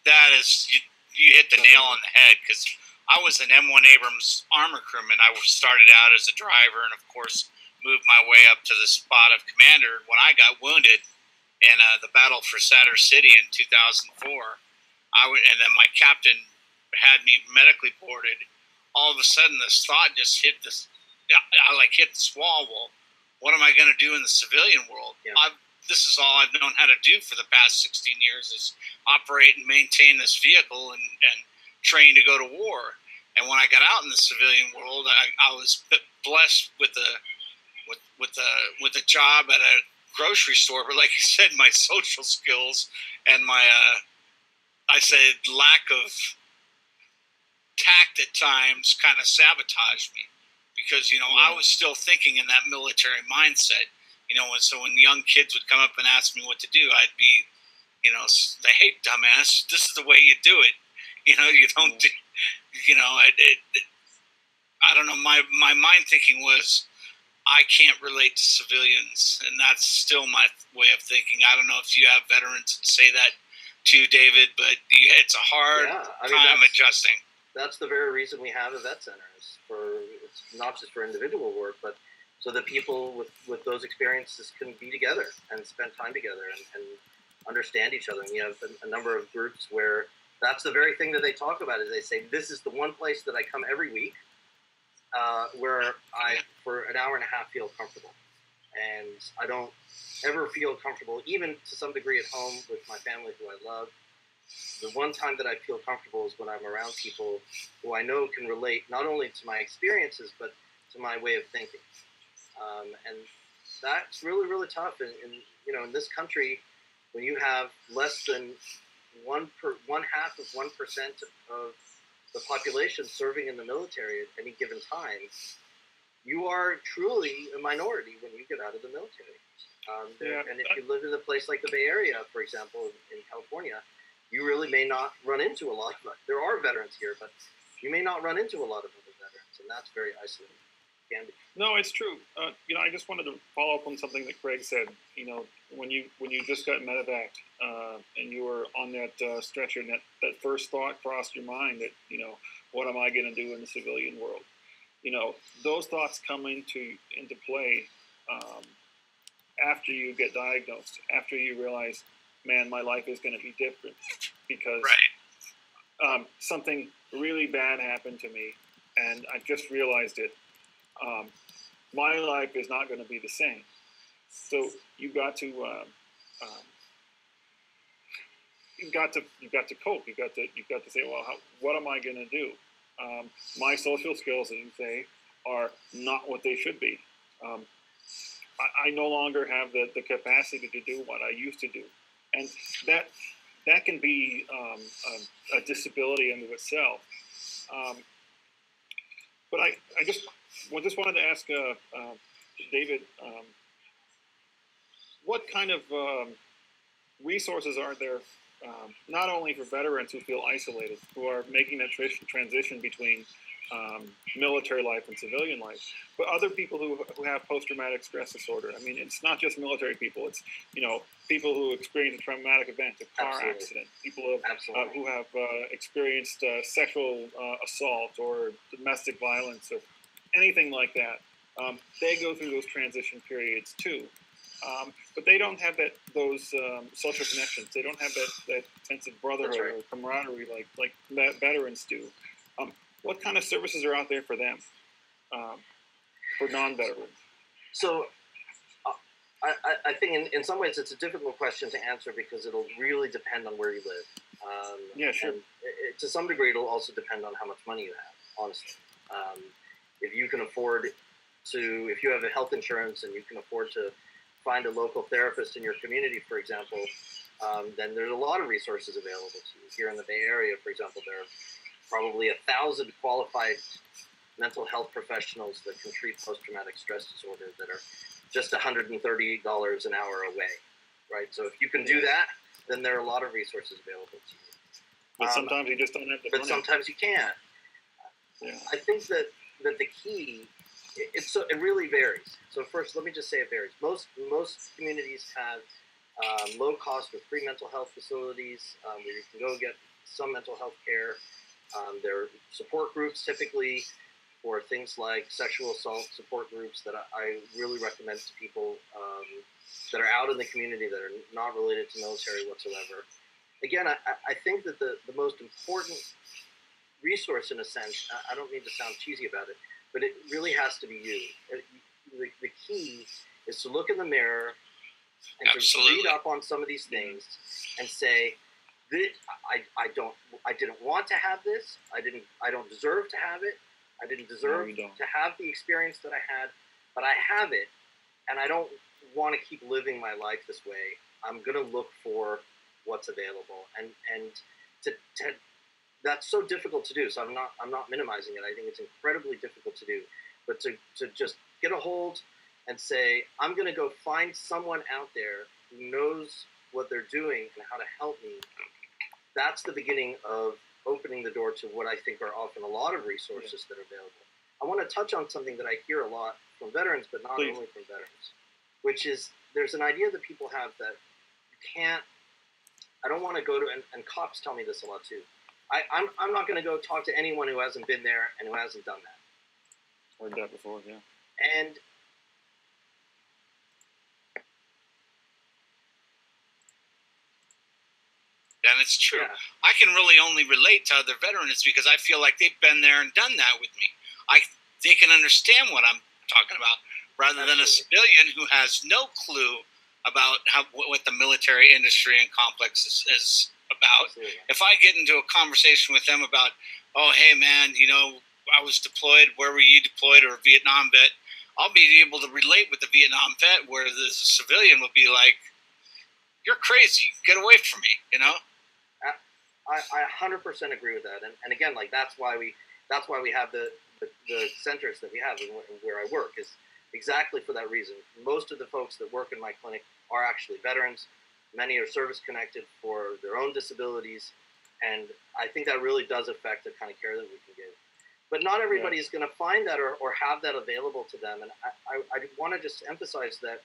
That is, you hit the nail on the head, because I was an M1 Abrams armor crewman. I started out as a driver and, of course, moved my way up to the spot of commander when I got wounded in the battle for Sadr City in 2004. And then my captain had me medically boarded. All of a sudden, this thought just hit this. I hit this wall. Well, what am I going to do in the civilian world? Yeah. This is all I've known how to do for the past 16 years, is operate and maintain this vehicle and train to go to war. And when I got out in the civilian world, I was blessed with a job at a grocery store. But like you said, my social skills and my lack of tact at times kind of sabotaged me, because I was still thinking in that military mindset. when young kids would come up and ask me what to do, I'd be, hey, dumbass, this is the way you do it. You don't, do, I don't know. My mind thinking was, I can't relate to civilians, and that's still my way of thinking. I don't know if you have veterans say that to you, David, but it's a hard time adjusting. That's the very reason we have a vet center. It's not just for individual work, but so that people with those experiences can be together and spend time together and understand each other. And you have a number of groups where that's the very thing that they talk about. Is they say, this is the one place that I come every week where I, for an hour and a half, feel comfortable. And I don't ever feel comfortable, even to some degree at home with my family who I love. The one time that I feel comfortable is when I'm around people who I know can relate not only to my experiences, but to my way of thinking. And that's really, really tough. In this country, when you have less than one half of 1% of the population serving in the military at any given time, you are truly a minority when you get out of the military. And if you live in a place like the Bay Area, for example, in California, you really may not run into a lot of, there are veterans here, but you may not run into a lot of other veterans, and that's very isolating. Can be. No, it's true. I just wanted to follow up on something that Craig said. When you just got medevac and you were on that stretcher, and that first thought crossed your mind that, what am I going to do in the civilian world? Those thoughts come into play after you get diagnosed, after you realize, man, my life is going to be different because something really bad happened to me, and I just realized it. My life is not going to be the same. So you've got to cope. You've got to say, well, what am I going to do? My social skills, as you say, are not what they should be. I no longer have the capacity to do what I used to do, and that can be a disability unto itself. But I just wanted to ask David, what kind of resources are there, not only for veterans who feel isolated, who are making that transition between military life and civilian life, but other people who have post-traumatic stress disorder? I mean, it's not just military people. It's people who experience a traumatic event, a car accident, people who have experienced sexual assault or domestic violence or anything like that. They go through those transition periods too. But they don't have those social connections. They don't have that sense of brotherhood or camaraderie like that veterans do. What kind of services are out there for them, for non-veterans? So I think in some ways it's a difficult question to answer because it'll really depend on where you live. Yeah, sure. And to some degree, it'll also depend on how much money you have, honestly. If you can afford if you have a health insurance and you can afford to find a local therapist in your community, for example, then there's a lot of resources available to you. Here in the Bay Area, for example, there are probably 1,000 qualified mental health professionals that can treat post-traumatic stress disorder that are just $130 an hour away, right? So if you can do that, then there are a lot of resources available to you. But sometimes you just don't have the money. But sometimes you can't. Yeah. I think that the key, it really varies. So first, let me just say it varies. Most communities have low cost or free mental health facilities where you can go get some mental health care. There are support groups typically for things like sexual assault support groups that I really recommend to people that are out in the community that are not related to military whatsoever. Again, I think that the most important resource, in a sense, I don't mean to sound cheesy about it, but it really has to be you. The key is to look in the mirror and to read up on some of these things and say, I didn't want to have this. I don't deserve to have it. I didn't deserve to have the experience that I had, but I have it, and I don't want to keep living my life this way. I'm going to look for what's available, and to that's so difficult to do. So I'm not minimizing it. I think it's incredibly difficult to do, but to just get a hold and say, I'm going to go find someone out there who knows what they're doing and how to help me, that's the beginning of opening the door to what I think are often a lot of resources that are available. I want to touch on something that I hear a lot from veterans, but not only from veterans, which is there's an idea that people have that you can't, I don't want to go to, and cops tell me this a lot too. I'm not going to go talk to anyone who hasn't been there and who hasn't done that. Heard that before, yeah. And it's true. Yeah. I can really only relate to other veterans because I feel like they've been there and done that with me. They can understand what I'm talking about, rather than a civilian who has no clue about what the military industry and complex is about. Absolutely. If I get into a conversation with them about, oh, hey, man, I was deployed, where were you deployed, or a Vietnam vet, I'll be able to relate with the Vietnam vet, where the civilian would be like, you're crazy, get away from me, I 100% agree with that, and again, like that's why we have the centers that we have and where I work is exactly for that reason. Most of the folks that work in my clinic are actually veterans. Many are service connected for their own disabilities, and I think that really does affect the kind of care that we can give. But not everybody is going to find that or have that available to them, and I want to just emphasize that,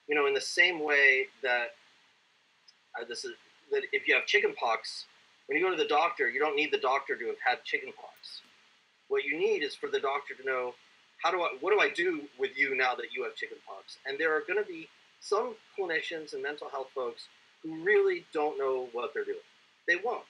in the same way that that if you have chicken pox, when you go to the doctor, you don't need the doctor to have had chicken pox. What you need is for the doctor to know, what do I do with you now that you have chicken pox? And there are going to be some clinicians and mental health folks who really don't know what they're doing. They won't.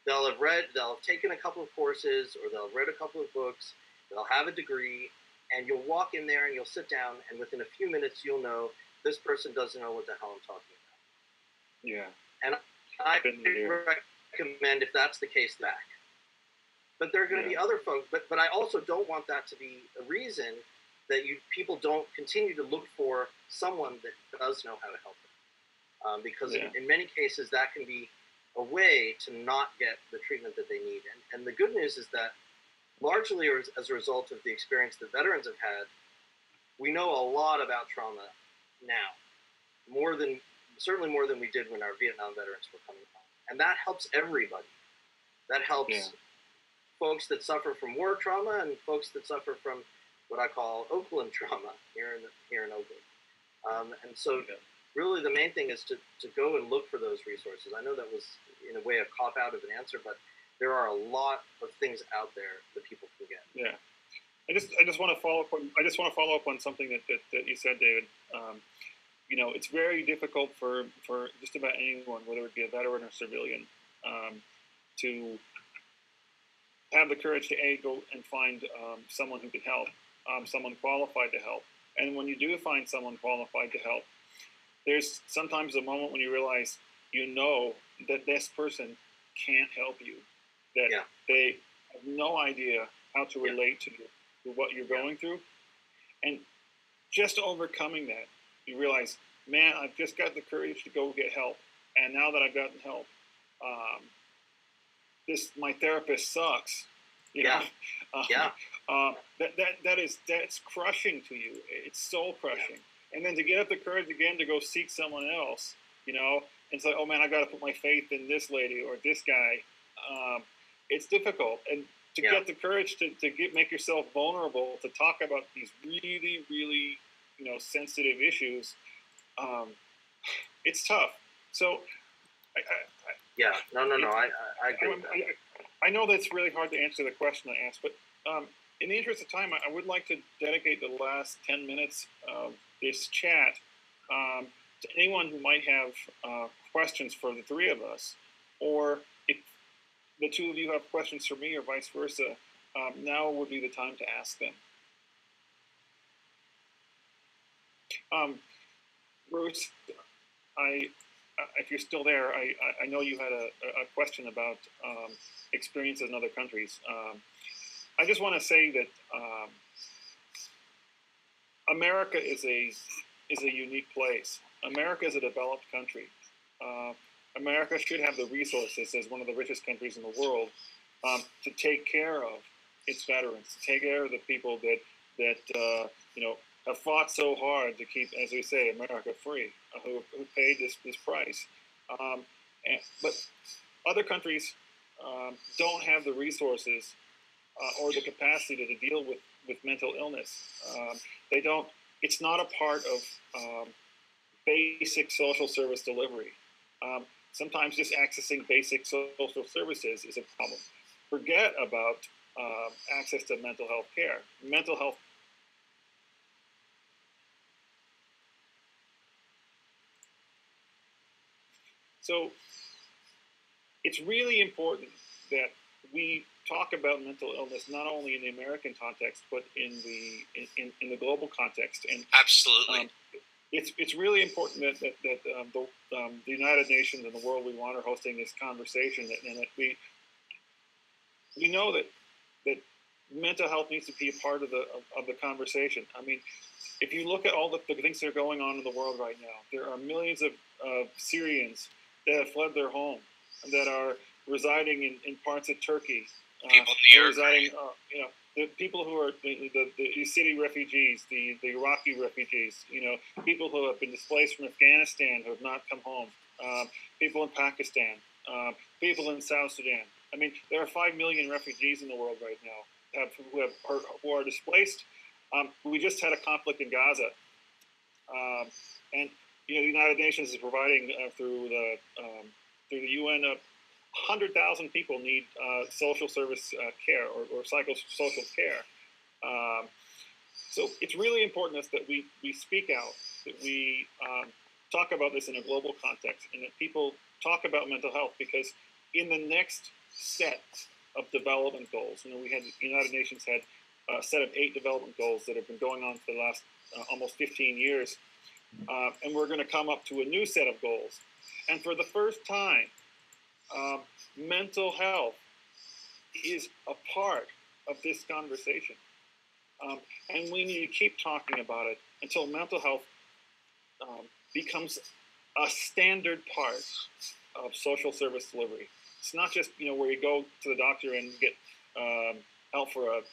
They'll have taken a couple of courses, or they'll have read a couple of books, they'll have a degree, and you'll walk in there and you'll sit down, and within a few minutes you'll know this person doesn't know what the hell I'm talking about. Yeah. And I recommend, if that's the case, back. But there are going to be other folks, but I also don't want that to be a reason that people don't continue to look for someone that does know how to help them. Because in many cases, that can be a way to not get the treatment that they need. And the good news is that largely as a result of the experience that veterans have had, we know a lot about trauma now, certainly more than we did when our Vietnam veterans were coming home. And that helps everybody. That helps folks that suffer from war trauma and folks that suffer from what I call Oakland trauma here in Oakland. And so really the main thing is to go and look for those resources. I know that was in a way a cop-out of an answer, but there are a lot of things out there that people can get. Yeah. I just want to follow up on something that you said, David. It's very difficult for just about anyone, whether it be a veteran or civilian, to have the courage to go and find someone who can help, someone qualified to help. And when you do find someone qualified to help, there's sometimes a moment when you realize that this person can't help you, that they have no idea how to relate to what you're going through. And just overcoming that, you realize, man, I've just got the courage to go get help. And now that I've gotten help, my therapist sucks. That's crushing to you. It's soul crushing. And then to get up the courage again to go seek someone else, and say, oh man, I got to put my faith in this lady or this guy. It's difficult. And to get the courage to make yourself vulnerable, to talk about these really, really, sensitive issues, it's tough. So, I agree with that. I know that's really hard to answer the question I asked, but in the interest of time, I would like to dedicate the last 10 minutes of this chat to anyone who might have questions for the three of us, or if the two of you have questions for me or vice versa, now would be the time to ask them. Bruce, if you're still there, I know you had a question about experiences in other countries. I just want to say that America is a unique place. America is a developed country. America should have the resources as one of the richest countries in the world to take care of its veterans, to take care of the people that have fought so hard to keep, as we say, America free, who paid this price. But other countries don't have the resources or the capacity to deal with mental illness. They don't. It's not a part of basic social service delivery. Sometimes just accessing basic social services is a problem. Forget about access to mental health care. Mental health. So it's really important that we talk about mental illness not only in the American context but in the global context. And absolutely, it's really important that the United Nations and the world we want are hosting this conversation, and that we know that mental health needs to be a part of the conversation. I mean, if you look at all the things that are going on in the world right now, there are millions of Syrians that have fled their home, that are residing in parts of Turkey. People residing, the people who are the Yazidi refugees, the Iraqi refugees, people who have been displaced from Afghanistan who have not come home, people in Pakistan, people in South Sudan. I mean, there are 5 million refugees in the world right now who are displaced. We just had a conflict in Gaza, and the United Nations is providing through the UN 100,000 people need social service care or psychosocial care. So it's really important that we speak out, that we talk about this in a global context, and that people talk about mental health, because in the next set of development goals, we had the United Nations had a set of 8 development goals that have been going on for the last almost 15 years, and we're going to come up to a new set of goals. And for the first time, mental health is a part of this conversation. And we need to keep talking about it until mental health becomes a standard part of social service delivery. It's not just where you go to the doctor and get help for a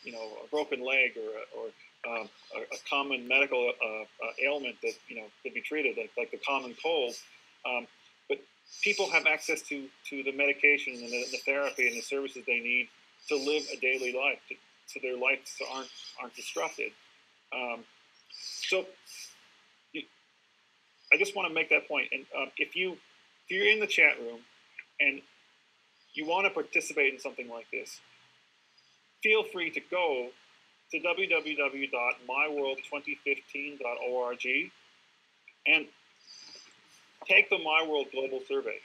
broken leg or a common medical ailment that could be treated, like the common cold. But people have access to the medication and the therapy and the services they need to live a daily life, so their lives aren't disrupted. So I just want to make that point. And if you're in the chat room and you want to participate in something like this, feel free to go to www.myworld2015.org and take the My World Global Survey.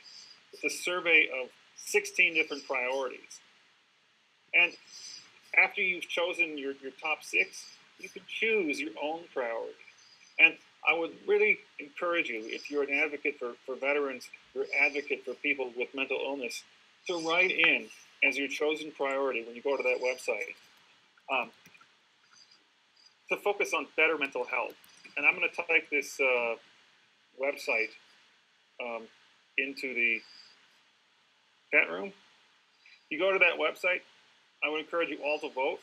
It's a survey of 16 different priorities. And after you've chosen your top 6, you can choose your own priority. And I would really encourage you, if you're an advocate for veterans, you're an advocate for people with mental illness, to write in as your chosen priority when you go to that website, to focus on better mental health. And I'm going to type this website into the chat room. You go to that website, I would encourage you all to vote.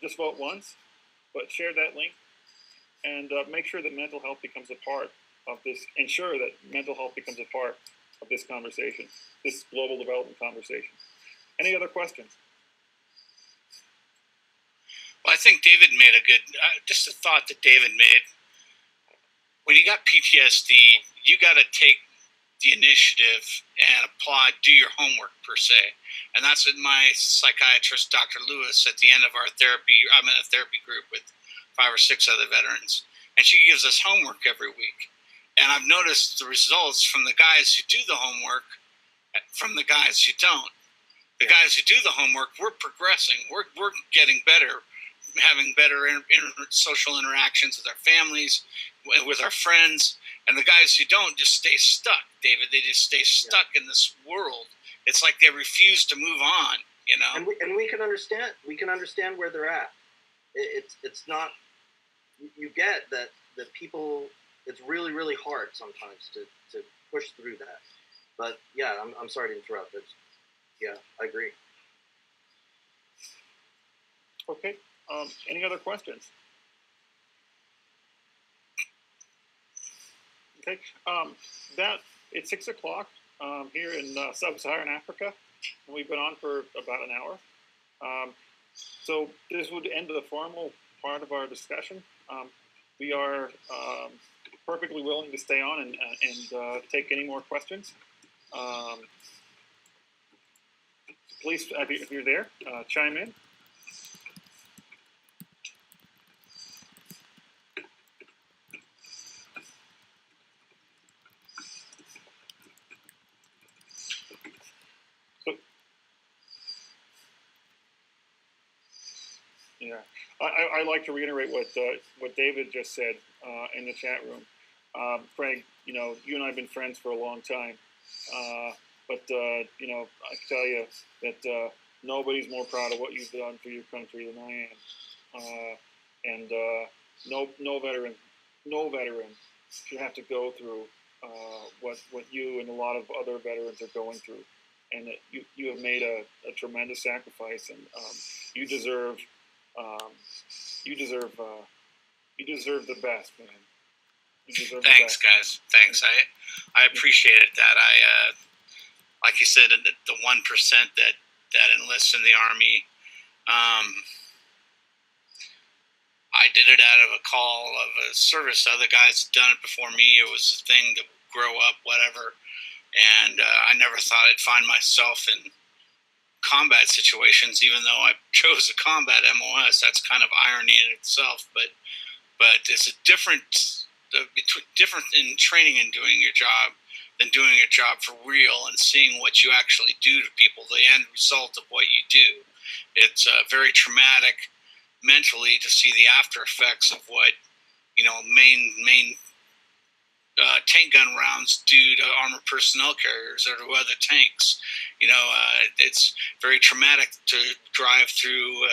Just vote once, but share that link, and make sure that mental health becomes a part of this. Ensure that mental health becomes a part of this conversation, this global development conversation. Any other questions? Well, I think David made a good, just a thought that David made. When you got PTSD, you got to take the initiative and do your homework per se. And that's what my psychiatrist, Dr. Lewis, at the end of our therapy, I'm in a therapy group with 5 or 6 other veterans, and she gives us homework every week. And I've noticed the results from the guys who do the homework from the guys who don't. The guys who do the homework, we're progressing. We're getting better, having better social interactions with our families, with our friends. And the guys who don't just stay stuck, David. They just stay stuck in this world. It's like they refuse to move on, And we can understand. We can understand where they're at. It's not. You get that people. It's really, really hard sometimes to push through that. But yeah, I'm sorry to interrupt. Yeah, I agree. Okay. Any other questions? Okay. That it's 6 o'clock here in sub-Saharan Africa, and we've been on for about an hour. So this would end the formal part of our discussion. We are perfectly willing to stay on and take any more questions. Please, if you're there, chime in. Yeah, I like to reiterate what David just said in the chat room. Craig, you and I have been friends for a long time, but I can tell you that nobody's more proud of what you've done for your country than I am. And no veteran should have to go through what you and a lot of other veterans are going through. And you have made a tremendous sacrifice, and you deserve the best, man. Thanks, guys. Thanks. I appreciated that. Like you said, the 1% that enlists in the Army, I did it out of a call of a service. Other guys had done it before me. It was a thing to grow up, whatever. And I never thought I'd find myself in combat situations, even though I chose a combat MOS. That's kind of irony in itself, but it's a different in training and doing your job than doing your job for real and seeing what you actually do to people, the end result of what you do. It's very traumatic mentally to see the after effects of what main tank gun rounds do to armored personnel carriers or to other tanks. It's very traumatic to drive through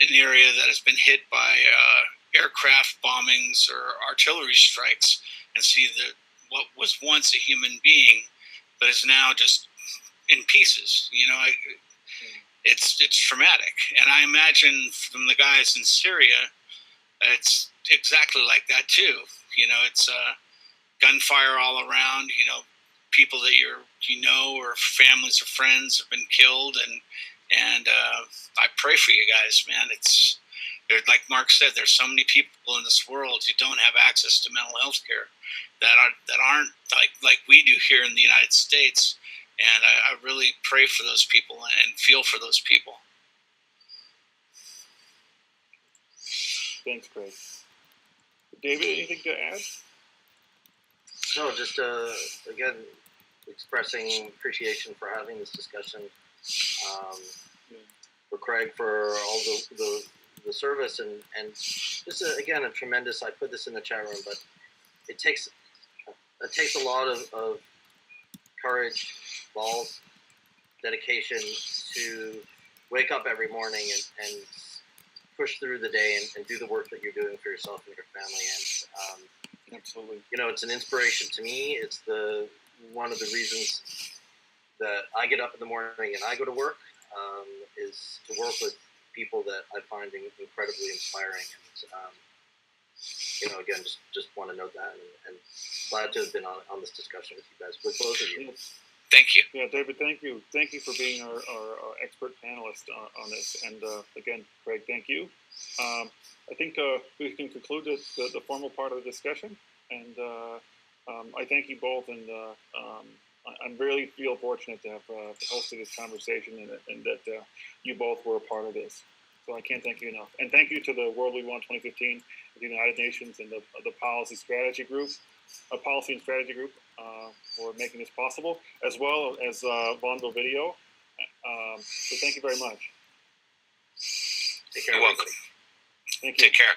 an area that has been hit by aircraft bombings or artillery strikes and see what was once a human being, but is now just in pieces. It's traumatic, and I imagine from the guys in Syria, it's exactly like that too. It's gunfire all around. People that or families or friends have been killed, and I pray for you guys, man. It's like Mark said, there's so many people in this world who don't have access to mental health care that aren't like we do here in the United States, and I really pray for those people and feel for those people. Thanks, Craig. David, anything to add? No, just again expressing appreciation for having this discussion. For Craig for all the service and just again a tremendous. I put this in the chat room, but it takes a lot of courage, balls, dedication to wake up every morning and push through the day and do the work that you're doing for yourself and your family. And absolutely, it's an inspiration to me. It's one of the reasons that I get up in the morning and I go to work is to work with people that I find incredibly inspiring. And again, just want to note that, and glad to have been on this discussion with you guys, with both of you. Thank you. Yeah, David, thank you. Thank you for being our expert panelist on this. And again, Craig, thank you. I think we can conclude the formal part of the discussion. And I thank you both. And I really feel fortunate to have hosted this conversation and that you both were a part of this. So I can't thank you enough. And thank you to the World League One 2015, the United Nations, and the Policy and Strategy Group for making this possible, as well as Vonvo Video. So thank you very much. You're welcome. Thank you. Take care.